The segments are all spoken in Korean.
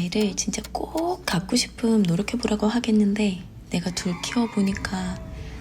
아이를 진짜 꼭 갖고 싶음 노력해보라고 하겠는데 내가 둘 키워보니까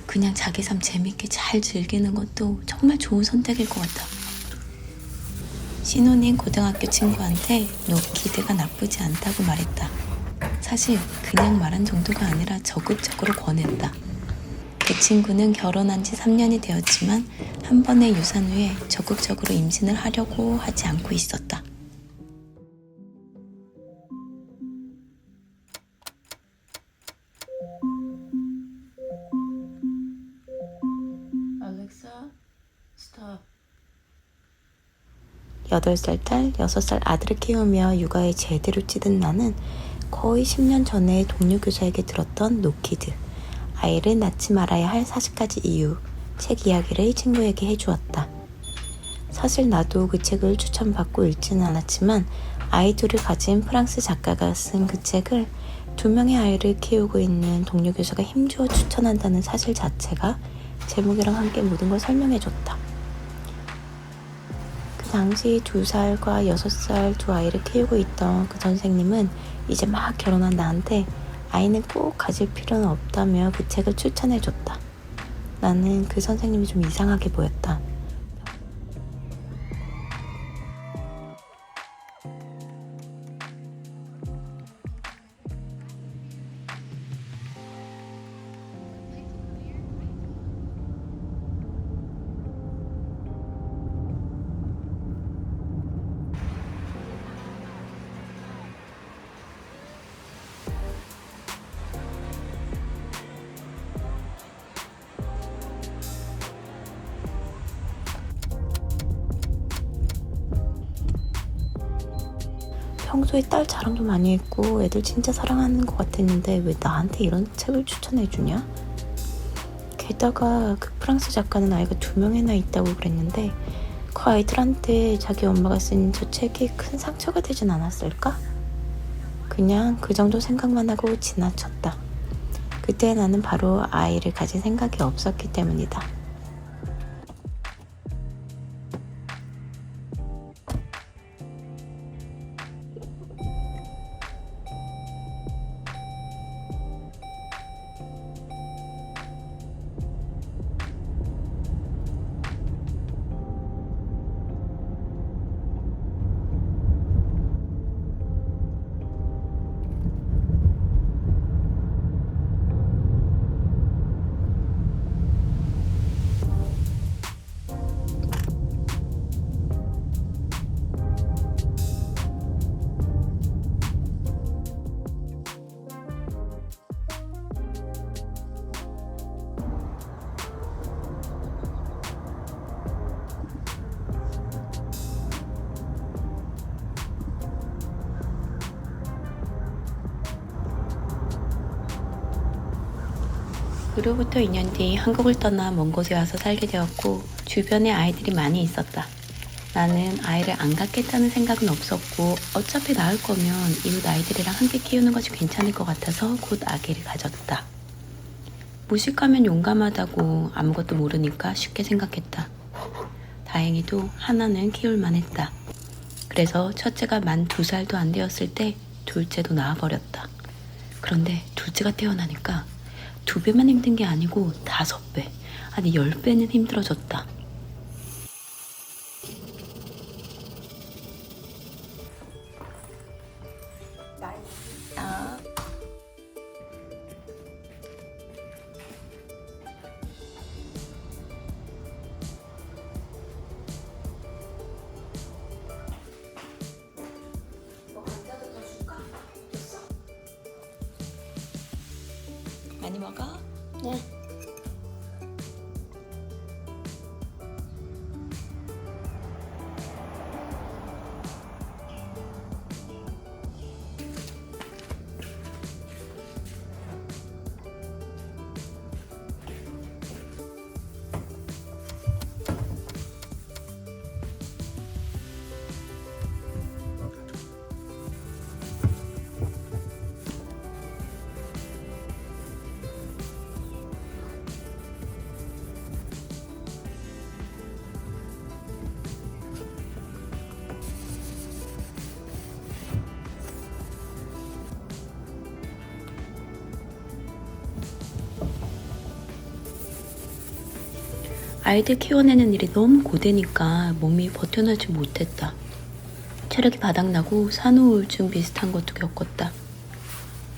그냥 자기 삶 재밌게 잘 즐기는 것도 정말 좋은 선택일 것 같아. 신혼인 고등학교 친구한테 노키드가 나쁘지 않다고 말했다. 사실 그냥 말한 정도가 아니라 적극적으로 권했다. 그 친구는 결혼한 지 3년이 되었지만 한 번의 유산 후에 적극적으로 임신을 하려고 하지 않고 있었다. 알렉사, 스톱. 8살 딸, 6살 아들을 키우며 육아에 제대로 찌든 나는 거의 10년 전에 동료 교사에게 들었던 노키드, 아이를 낳지 말아야 할 40가지 이유 책 이야기를 친구에게 해주었다. 사실 나도 그 책을 추천받고 읽지는 않았지만 아이 둘을 가진 프랑스 작가가 쓴 그 책을 2명의 아이를 키우고 있는 동료 교사가 힘주어 추천한다는 사실 자체가 제목이랑 함께 모든 걸 설명해줬다. 그 당시 2살과 6살 두 아이를 키우고 있던 그 선생님은 이제 막 결혼한 나한테 아이는 꼭 가질 필요는 없다며 그 책을 추천해줬다. 나는 그 선생님이 좀 이상하게 보였다. 평소에 딸 자랑도 많이 했고 애들 진짜 사랑하는 것 같았는데 왜 나한테 이런 책을 추천해주냐? 게다가 그 프랑스 작가는 아이가 2명이나 있다고 그랬는데 그 아이들한테 자기 엄마가 쓴 저 책이 큰 상처가 되진 않았을까? 그냥 그 정도 생각만 하고 지나쳤다. 그때 나는 바로 아이를 가질 생각이 없었기 때문이다. 그로부터 2년 뒤 한국을 떠나 먼 곳에 와서 살게 되었고 주변에 아이들이 많이 있었다. 나는 아이를 안 갖겠다는 생각은 없었고 어차피 낳을 거면 이웃 아이들이랑 함께 키우는 것이 괜찮을 것 같아서 곧 아기를 가졌다. 무식하면 용감하다고 아무것도 모르니까 쉽게 생각했다. 다행히도 하나는 키울만 했다. 그래서 첫째가 만 2살도 안 되었을 때 둘째도 낳아버렸다. 그런데 둘째가 태어나니까 2배만 힘든 게 아니고 5배, 아니 10배는 힘들어졌다. 많이 먹어? 네. 아이들 키워내는 일이 너무 고되니까 몸이 버텨나지 못했다. 체력이 바닥나고 산후우울증 비슷한 것도 겪었다.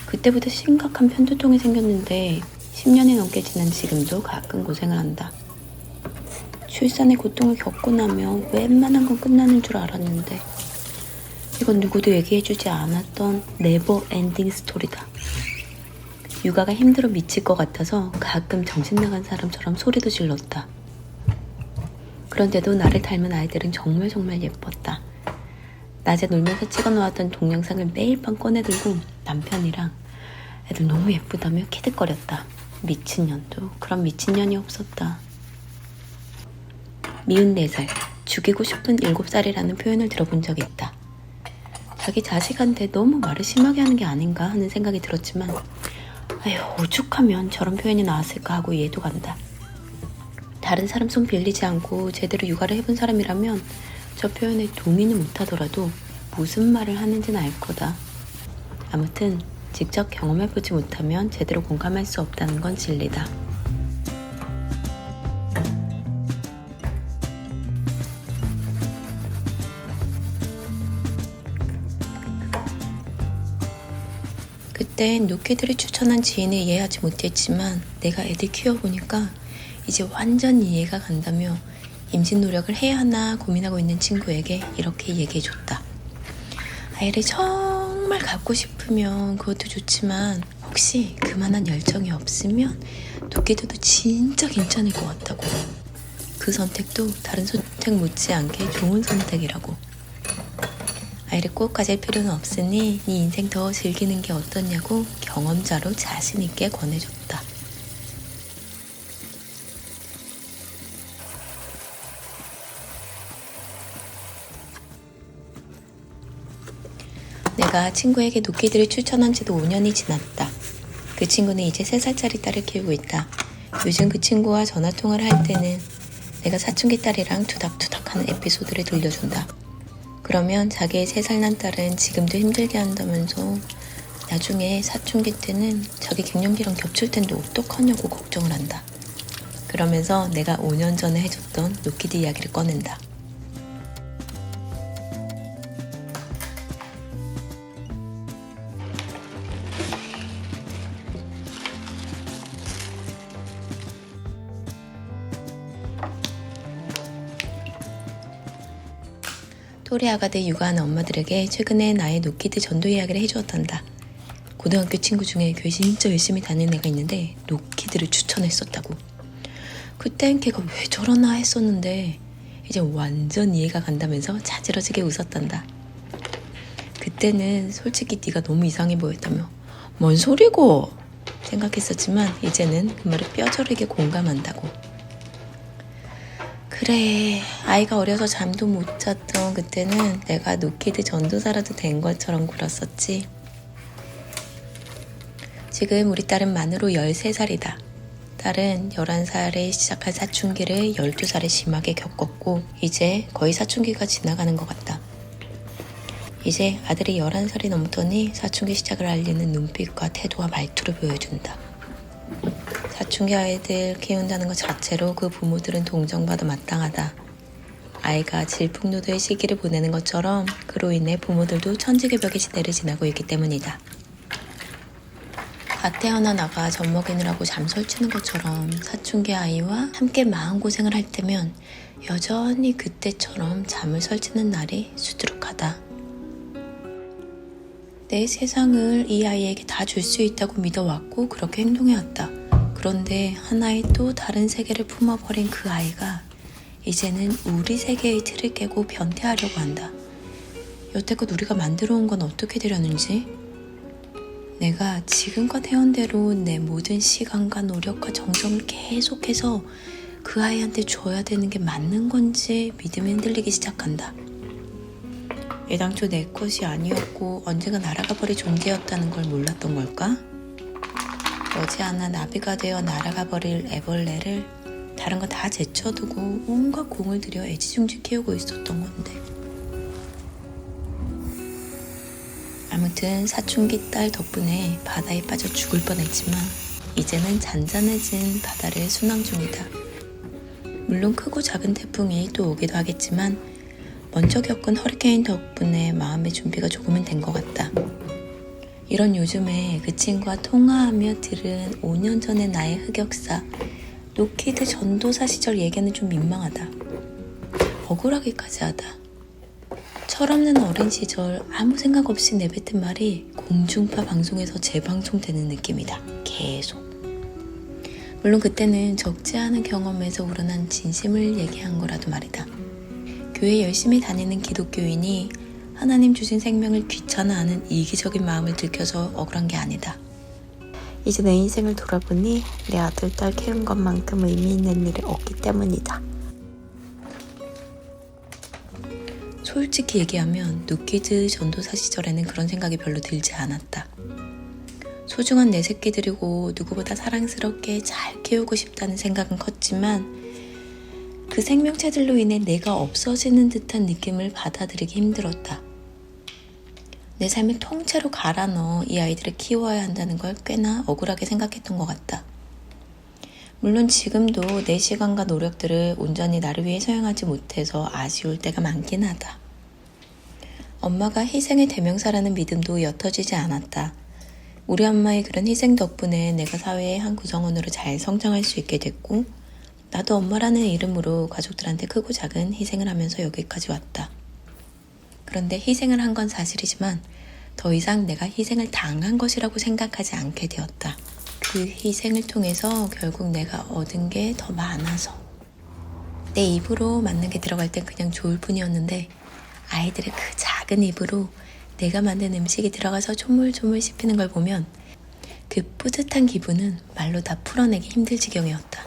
그때부터 심각한 편두통이 생겼는데 10년이 넘게 지난 지금도 가끔 고생을 한다. 출산의 고통을 겪고 나면 웬만한 건 끝나는 줄 알았는데 이건 누구도 얘기해주지 않았던 네버 엔딩 스토리다. 육아가 힘들어 미칠 것 같아서 가끔 정신 나간 사람처럼 소리도 질렀다. 그런데도 나를 닮은 아이들은 정말 예뻤다. 낮에 놀면서 찍어놓았던 동영상을 매일 밤 꺼내들고 남편이랑 애들 너무 예쁘다며 키득거렸다. 미친년도 그런 미친년이 없었다. 미운 4살, 죽이고 싶은 7살이라는 표현을 들어본 적이 있다. 자기 자식한테 너무 말을 심하게 하는 게 아닌가 하는 생각이 들었지만 아휴, 오죽하면 저런 표현이 나왔을까 하고 이해도 간다. 다른 사람 손 빌리지 않고 제대로 육아를 해본 사람이라면 저 표현에 동의는 못하더라도 무슨 말을 하는지는 알 거다. 아무튼 직접 경험해보지 못하면 제대로 공감할 수 없다는 건 진리다. 그땐 노키드를 추천한 지인을 이해하지 못했지만 내가 애들 키워보니까 이제 완전 이해가 간다며 임신 노력을 해야 하나 고민하고 있는 친구에게 이렇게 얘기해줬다. 아이를 정말 갖고 싶으면 그것도 좋지만 혹시 그만한 열정이 없으면 노키드도 진짜 괜찮을 것 같다고. 그 선택도 다른 선택 못지않게 좋은 선택이라고. 아이를 꼭 가질 필요는 없으니 네 인생 더 즐기는 게 어떠냐고 경험자로 자신 있게 권해줬다. 내가 친구에게 노키드를 추천한 지도 5년이 지났다. 그 친구는 이제 3살짜리 딸을 키우고 있다. 요즘 그 친구와 전화통화를 할 때는 내가 사춘기 딸이랑 투닥투닥하는 에피소드를 들려준다. 그러면 자기의 3살 난 딸은 지금도 힘들게 한다면서 나중에 사춘기 때는 자기 갱년기랑 겹칠 텐데 어떡하냐고 걱정을 한다. 그러면서 내가 5년 전에 해줬던 노키드 이야기를 꺼낸다. 또래 아가들 육아하는 엄마들에게 최근에 나의 노키드 전도 이야기를 해주었단다. 고등학교 친구 중에 교회 진짜 열심히 다니는 애가 있는데 노키드를 추천했었다고. 그땐 걔가 왜 저러나 했었는데 이제 완전 이해가 간다면서 자지러지게 웃었단다. 그때는 솔직히 네가 너무 이상해 보였다며 뭔 소리고 생각했었지만 이제는 그 말을 뼈저리게 공감한다고. 그래, 아이가 어려서 잠도 못 잤던 그때는 내가 노키드 전도사라도 된 것처럼 굴었었지. 지금 우리 딸은 만으로 13살이다. 딸은 11살에 시작한 사춘기를 12살에 심하게 겪었고 이제 거의 사춘기가 지나가는 것 같다. 이제 아들이 11살이 넘더니 사춘기 시작을 알리는 눈빛과 태도와 말투를 보여준다. 사춘기 아이들 키운다는 것 자체로 그 부모들은 동정받아 마땅하다. 아이가 질풍노도의 시기를 보내는 것처럼 그로 인해 부모들도 천지개벽의 시대를 지나고 있기 때문이다. 갓 태어난 아가 젖 먹이느라고 잠 설치는 것처럼 사춘기 아이와 함께 마음고생을 할 때면 여전히 그때처럼 잠을 설치는 날이 수두룩하다. 내 세상을 이 아이에게 다 줄 수 있다고 믿어왔고 그렇게 행동해왔다. 그런데 하나의 또 다른 세계를 품어버린 그 아이가 이제는 우리 세계의 틀을 깨고 변태하려고 한다. 여태껏 우리가 만들어 온 건 어떻게 되려는지, 내가 지금껏 해온 대로 내 모든 시간과 노력과 정성을 계속해서 그 아이한테 줘야 되는 게 맞는 건지 믿음이 흔들리기 시작한다. 애당초 내 것이 아니었고 언젠가 날아가 버릴 존재였다는 걸 몰랐던 걸까? 머지않아 나비가 되어 날아가 버릴 애벌레를 다른 거 다 제쳐두고 온갖 공을 들여 애지중지 키우고 있었던 건데. 아무튼 사춘기 딸 덕분에 바다에 빠져 죽을 뻔했지만 이제는 잔잔해진 바다를 순항 중이다. 물론 크고 작은 태풍이 또 오기도 하겠지만 먼저 겪은 허리케인 덕분에 마음의 준비가 조금은 된 것 같다. 이런 요즘에 그 친구와 통화하며 들은 5년 전의 나의 흑역사, 노키드 전도사 시절 얘기는 좀 민망하다. 억울하기까지 하다. 철없는 어린 시절 아무 생각 없이 내뱉은 말이 공중파 방송에서 재방송되는 느낌이다. 계속. 물론 그때는 적지 않은 경험에서 우러난 진심을 얘기한 거라도 말이다. 교회 열심히 다니는 기독교인이 하나님 주신 생명을 귀찮아하는 이기적인 마음을 들켜서 억울한 게 아니다. 이제 내 인생을 돌아보니 내 아들, 딸 키운 것만큼 의미 있는 일이 없기 때문이다. 솔직히 얘기하면 노키즈 전도사 시절에는 그런 생각이 별로 들지 않았다. 소중한 내 새끼들이고 누구보다 사랑스럽게 잘 키우고 싶다는 생각은 컸지만 그 생명체들로 인해 내가 없어지는 듯한 느낌을 받아들이기 힘들었다. 내 삶을 통째로 갈아 넣어 이 아이들을 키워야 한다는 걸 꽤나 억울하게 생각했던 것 같다. 물론 지금도 내 시간과 노력들을 온전히 나를 위해 사용하지 못해서 아쉬울 때가 많긴 하다. 엄마가 희생의 대명사라는 믿음도 옅어지지 않았다. 우리 엄마의 그런 희생 덕분에 내가 사회의 한 구성원으로 잘 성장할 수 있게 됐고 나도 엄마라는 이름으로 가족들한테 크고 작은 희생을 하면서 여기까지 왔다. 그런데 희생을 한 건 사실이지만 더 이상 내가 희생을 당한 것이라고 생각하지 않게 되었다. 그 희생을 통해서 결국 내가 얻은 게 더 많아서 내 입으로 맞는 게 들어갈 땐 그냥 좋을 뿐이었는데 아이들의 그 작은 입으로 내가 만든 음식이 들어가서 조물조물 씹히는 걸 보면 그 뿌듯한 기분은 말로 다 풀어내기 힘들 지경이었다.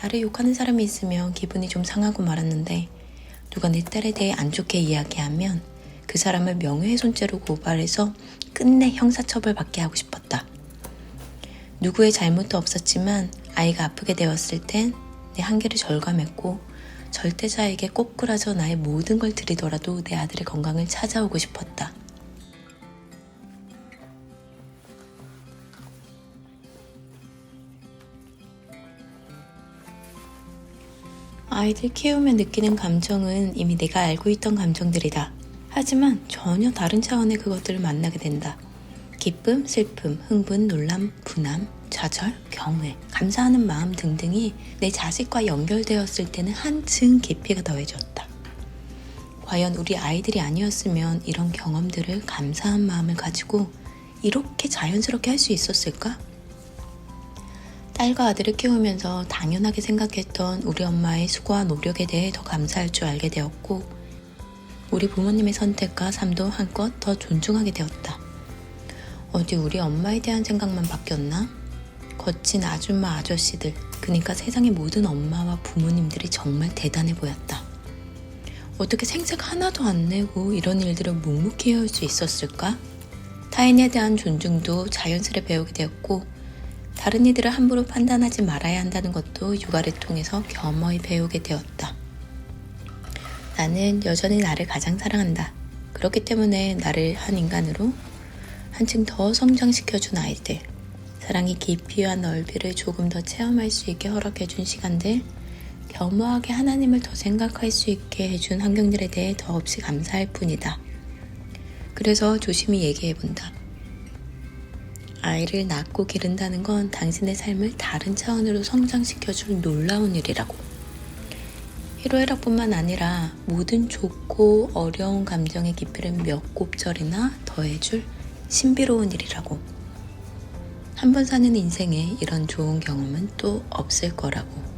나를 욕하는 사람이 있으면 기분이 좀 상하고 말았는데 누가 내 딸에 대해 안 좋게 이야기하면 그 사람을 명예훼손죄로 고발해서 끝내 형사처벌 받게 하고 싶었다. 누구의 잘못도 없었지만 아이가 아프게 되었을 땐 내 한계를 절감했고 절대자에게 꼬꾸라져 나의 모든 걸 드리더라도 내 아들의 건강을 찾아오고 싶었다. 아이들 키우며 느끼는 감정은 이미 내가 알고 있던 감정들이다. 하지만 전혀 다른 차원의 그것들을 만나게 된다. 기쁨, 슬픔, 흥분, 놀람, 분함, 좌절, 경외, 감사하는 마음 등등이 내 자식과 연결되었을 때는 한층 깊이가 더해졌다. 과연 우리 아이들이 아니었으면 이런 경험들을 감사한 마음을 가지고 이렇게 자연스럽게 할 수 있었을까? 딸과 아들을 키우면서 당연하게 생각했던 우리 엄마의 수고와 노력에 대해 더 감사할 줄 알게 되었고 우리 부모님의 선택과 삶도 한껏 더 존중하게 되었다. 어디 우리 엄마에 대한 생각만 바뀌었나? 거친 아줌마 아저씨들, 그러니까 세상의 모든 엄마와 부모님들이 정말 대단해 보였다. 어떻게 생색 하나도 안 내고 이런 일들을 묵묵히 해올 수 있었을까? 타인에 대한 존중도 자연스레 배우게 되었고 다른 이들을 함부로 판단하지 말아야 한다는 것도 육아를 통해서 겸허히 배우게 되었다. 나는 여전히 나를 가장 사랑한다. 그렇기 때문에 나를 한 인간으로 한층 더 성장시켜준 아이들, 사랑의 깊이와 넓이를 조금 더 체험할 수 있게 허락해준 시간들, 겸허하게 하나님을 더 생각할 수 있게 해준 환경들에 대해 더없이 감사할 뿐이다. 그래서 조심히 얘기해본다. 아이를 낳고 기른다는 건 당신의 삶을 다른 차원으로 성장시켜줄 놀라운 일이라고. 희로애락뿐만 아니라 모든 좋고 어려운 감정의 깊이를 몇 곱절이나 더해줄 신비로운 일이라고. 한 번 사는 인생에 이런 좋은 경험은 또 없을 거라고.